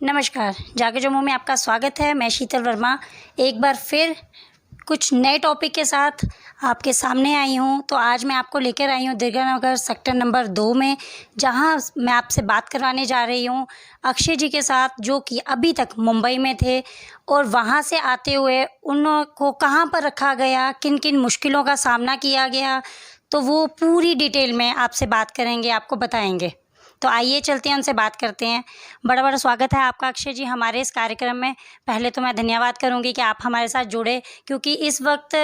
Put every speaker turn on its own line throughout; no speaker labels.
नमस्कार, जागे जम्मू में आपका स्वागत है। मैं शीतल वर्मा एक बार फिर कुछ नए टॉपिक के साथ आपके सामने आई हूँ। तो आज मैं आपको लेकर आई हूँ दीर्घनगर सेक्टर नंबर 2 में, जहाँ मैं आपसे बात करवाने जा रही हूँ अक्षय जी के साथ, जो कि अभी तक मुंबई में थे और वहाँ से आते हुए उनको कहाँ पर रखा गया, किन किन मुश्किलों का सामना किया गया, तो वो पूरी डिटेल में आपसे बात करेंगे, आपको बताएंगे। तो आइए चलते हैं, उनसे बात करते हैं। बड़ा बड़ा स्वागत है आपका अक्षय जी हमारे इस कार्यक्रम में। पहले तो मैं धन्यवाद करूंगी कि आप हमारे साथ जुड़े, क्योंकि इस वक्त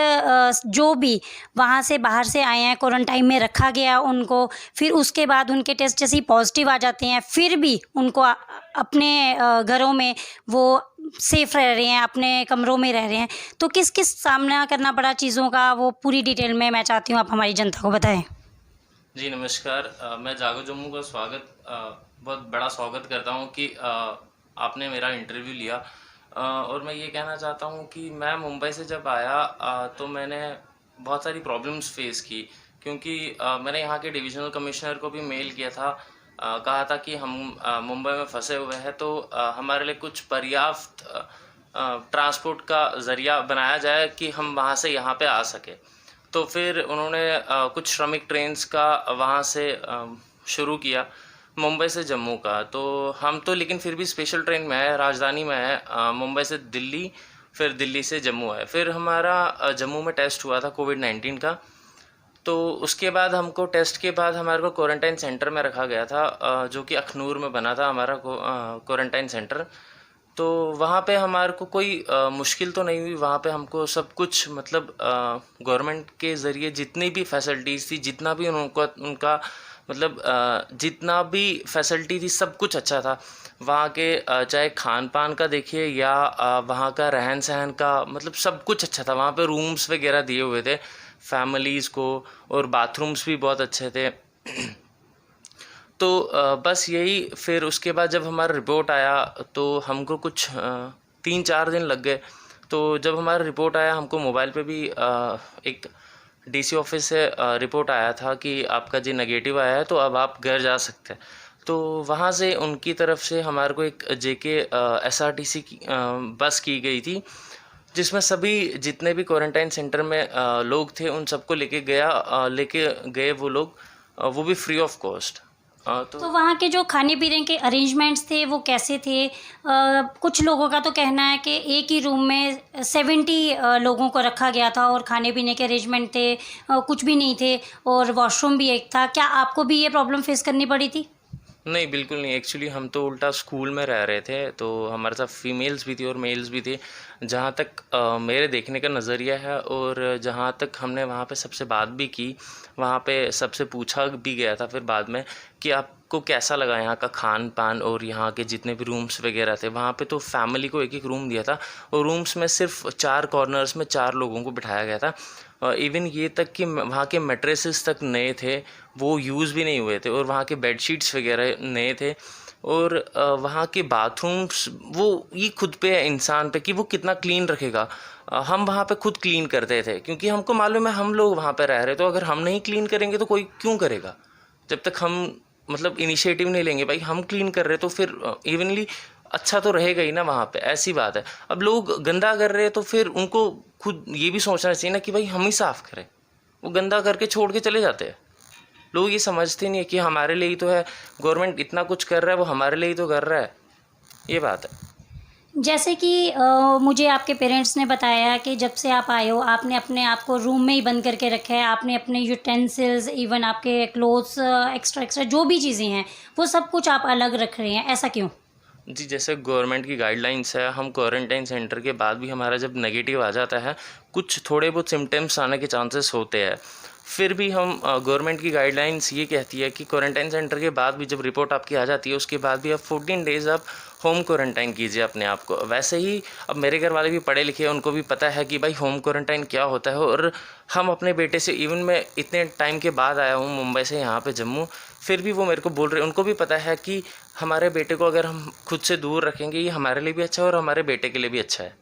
जो भी वहाँ से बाहर से आए हैं, क्वारंटाइन में रखा गया उनको, फिर उसके बाद उनके टेस्ट जैसे ही पॉजिटिव आ जाते हैं, फिर भी उनको अपने घरों में वो सेफ़ रह रहे हैं, अपने कमरों में रह रहे हैं। तो किस किस सामना करना पड़ा चीज़ों का, वो पूरी डिटेल में मैं चाहती हूँ आप हमारी जनता को बताएं।
जी नमस्कार। मैं जागो जम्मू का बहुत बड़ा स्वागत करता हूँ कि आपने मेरा इंटरव्यू लिया। और मैं ये कहना चाहता हूँ कि मैं मुंबई से जब आया तो मैंने बहुत सारी प्रॉब्लम्स फेस की, क्योंकि मैंने यहाँ के डिविजनल कमिश्नर को भी मेल किया था। कहा था कि हम मुंबई में फंसे हुए हैं, तो हमारे लिए कुछ पर्याप्त ट्रांसपोर्ट का ज़रिया बनाया जाए कि हम वहाँ से यहाँ पे आ सके। तो फिर उन्होंने कुछ श्रमिक ट्रेन्स का वहाँ से शुरू किया, मुंबई से जम्मू का। तो हम तो लेकिन फिर भी स्पेशल ट्रेन में है, राजधानी में है, मुंबई से दिल्ली, फिर दिल्ली से जम्मू है। फिर हमारा जम्मू में टेस्ट हुआ था कोविड-19 का। तो उसके बाद हमको टेस्ट के बाद हमारे को क्वारंटाइन सेंटर में रखा गया था, जो कि अखनूर में बना था हमारा क्वारंटाइन सेंटर। तो वहाँ पे हमारे को कोई मुश्किल तो नहीं हुई। वहाँ पे हमको सब कुछ मतलब गवर्नमेंट के ज़रिए जितनी भी फैसिलिटीज़ थी, जितना भी उनका मतलब जितना भी फैसिलिटी थी, सब कुछ अच्छा था। वहाँ के चाहे खान पान का देखिए या वहाँ का रहन सहन का, मतलब सब कुछ अच्छा था। वहाँ पे रूम्स वगैरह दिए हुए थे फैमिलीज़ को, और बाथरूम्स भी बहुत अच्छे थे। तो बस यही। फिर उसके बाद जब हमारा रिपोर्ट आया तो हमको कुछ 3-4 दिन लग गए। तो जब हमारा रिपोर्ट आया, हमको मोबाइल पे भी एक डीसी ऑफिस से रिपोर्ट आया था कि आपका जी नेगेटिव आया है, तो अब आप घर जा सकते हैं। तो वहाँ से उनकी तरफ से हमारे को एक जेके एसआरटीसी की बस की गई थी, जिसमें सभी जितने भी क्वारंटाइन सेंटर में लोग थे उन सबको लेके गए वो लोग, वो भी फ्री ऑफ कॉस्ट।
तो वहाँ के जो खाने-पीने के अरेंजमेंट्स थे वो कैसे थे? कुछ लोगों का तो कहना है कि एक ही रूम में 70 लोगों को रखा गया था और खाने-पीने के अरेंजमेंट थे, कुछ भी नहीं थे और वॉशरूम भी एक था। क्या आपको भी ये प्रॉब्लम फेस करनी पड़ी थी?
नहीं, बिल्कुल नहीं। एक्चुअली हम तो उल्टा स्कूल में रह रहे थे, तो हमारे साथ फीमेल्स भी थी और मेल्स भी थे। जहाँ तक मेरे देखने का नज़रिया है, और जहाँ तक हमने वहाँ पे सबसे बात भी की, वहाँ पे सबसे पूछा भी गया था फिर बाद में कि आपको कैसा लगा यहाँ का खान-पान और यहाँ के जितने भी रूम्स वगैरह थे। वहाँ पे तो फैमिली को एक-एक रूम दिया था, और रूम्स में सिर्फ 4 कॉर्नर्स में 4 लोगों को बिठाया गया था। इवन ये तक कि वहाँ के मैट्रेसेस तक नए थे, वो यूज़ भी नहीं हुए थे, और वहाँ के बेडशीट्स वगैरह नए थे। और वहाँ के बाथरूम्स, वो ये खुद पे है इंसान पे कि वो कितना क्लीन रखेगा। हम वहाँ पे खुद क्लीन करते थे, क्योंकि हमको मालूम है हम लोग वहाँ पे रह रहे, तो अगर हम नहीं क्लीन करेंगे तो कोई क्यों करेगा। जब तक हम मतलब इनिशिएटिव नहीं लेंगे, भाई हम क्लीन कर रहे तो फिर इवनली अच्छा तो रहेगा ही ना वहाँ पे, ऐसी बात है। अब लोग गंदा कर रहे हैं तो फिर उनको खुद ये भी सोचना चाहिए ना कि भाई हम ही साफ़ करें। वो गंदा करके छोड़ के चले जाते हैं। लोग ये समझते नहीं है कि हमारे लिए ही तो है, गवर्नमेंट इतना कुछ कर रहा है, वो हमारे लिए ही तो कर रहा है, ये बात है।
जैसे कि मुझे आपके पेरेंट्स ने बताया कि जब से आप आए हो आपने अपने आप को रूम में ही बंद करके रखा है, आपने अपने यूटेंसिल्स, इवन आपके क्लोथ्स, एक्स्ट्रा एक्स्ट्रा जो भी चीज़ें हैं वो सब कुछ आप अलग रख रहे हैं, ऐसा क्यों?
जी, जैसे गवर्नमेंट की गाइडलाइंस है, हम क्वारंटाइन सेंटर के बाद भी हमारा जब नेगेटिव आ जाता है, कुछ थोड़े बहुत सिम्पटम्स आने के चांसेस होते हैं। फिर भी हम गवर्नमेंट की गाइडलाइंस ये कहती है कि क्वारंटाइन सेंटर के बाद भी जब रिपोर्ट आपकी आ जाती है, उसके बाद भी आप 14 डेज़ आप होम क्वारंटाइन कीजिए अपने आप को। वैसे ही अब मेरे घर वाले भी पढ़े लिखे हैं, उनको भी पता है कि भाई होम क्वारंटाइन क्या होता है। और हम अपने बेटे से, इवन मैं इतने टाइम के बाद आया हूँ मुंबई से यहाँ पे जम्मू, फिर भी वो मेरे को बोल रहे हैं, उनको भी पता है कि हमारे बेटे को अगर हम खुद से दूर रखेंगे, ये हमारे लिए भी अच्छा है और हमारे बेटे के लिए भी अच्छा है।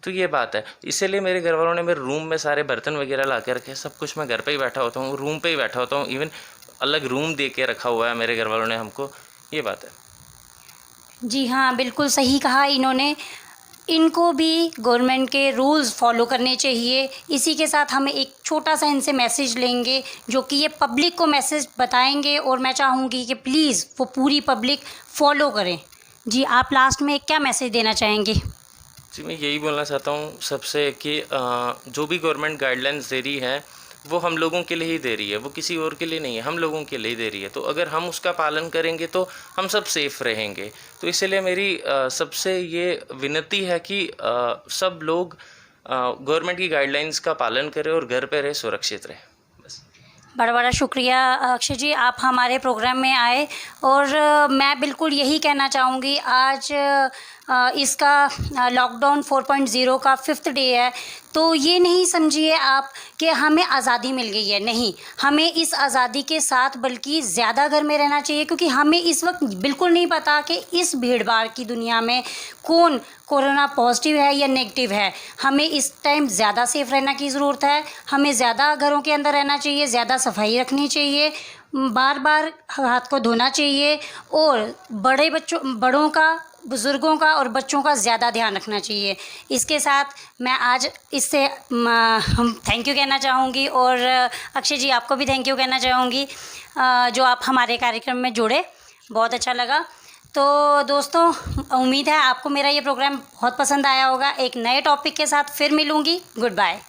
तो ये बात है। इसीलिए मेरे घर वालों ने मेरे रूम में सारे बर्तन वगैरह ला के रखे हैं, सब कुछ मैं घर पे ही बैठा होता हूँ, रूम पे ही बैठा होता हूँ। इवन अलग रूम दे के रखा हुआ है मेरे घर वालों ने हमको, ये बात है।
जी हाँ, बिल्कुल सही कहा इन्होंने। इनको भी गवर्नमेंट के रूल्स फॉलो करने चाहिए। इसी के साथ हमें एक छोटा-सा इनसे मैसेज लेंगे, जो कि ये पब्लिक को मैसेज बताएँगे, और मैं चाहूँगी कि प्लीज़ वो पूरी पब्लिक फ़ॉलो करें। जी, आप लास्ट में क्या मैसेज देना चाहेंगे?
जी, मैं यही बोलना चाहता हूँ सबसे कि जो भी गवर्नमेंट गाइडलाइंस दे रही है वो हम लोगों के लिए ही दे रही है, वो किसी और के लिए नहीं है, हम लोगों के लिए ही दे रही है। तो अगर हम उसका पालन करेंगे तो हम सब सेफ़ रहेंगे। तो इसलिए मेरी सबसे ये विनती है कि सब लोग गवर्नमेंट की गाइडलाइंस का पालन करें और घर पे रहे, सुरक्षित रहें। बस।
बड़ा-बड़ा शुक्रिया अक्षय जी, आप हमारे प्रोग्राम में आए, और मैं बिल्कुल यही कहना चाहूँगी। आज इसका लॉकडाउन 4.0 का 5th डे है, तो ये नहीं समझिए आप कि हमें आज़ादी मिल गई है, नहीं। हमें इस आज़ादी के साथ बल्कि ज़्यादा घर में रहना चाहिए, क्योंकि हमें इस वक्त बिल्कुल नहीं पता कि इस भीड़-भाड़ की दुनिया में कौन कोरोना पॉजिटिव है या नेगेटिव है। हमें इस टाइम ज़्यादा सेफ़ रहने की ज़रूरत है। हमें ज़्यादा घरों के अंदर रहना चाहिए, ज़्यादा सफाई रखनी चाहिए, बार-बार हाथ को धोना चाहिए, और बड़ों का, बुज़ुर्गों का और बच्चों का ज़्यादा ध्यान रखना चाहिए। इसके साथ मैं आज इससे हम थैंक यू कहना चाहूँगी, और अक्षय जी आपको भी थैंक यू कहना चाहूँगी, जो आप हमारे कार्यक्रम में जुड़े, बहुत अच्छा लगा। तो दोस्तों, उम्मीद है आपको मेरा ये प्रोग्राम बहुत पसंद आया होगा। एक नए टॉपिक के साथ फिर मिलूँगी। Good bye.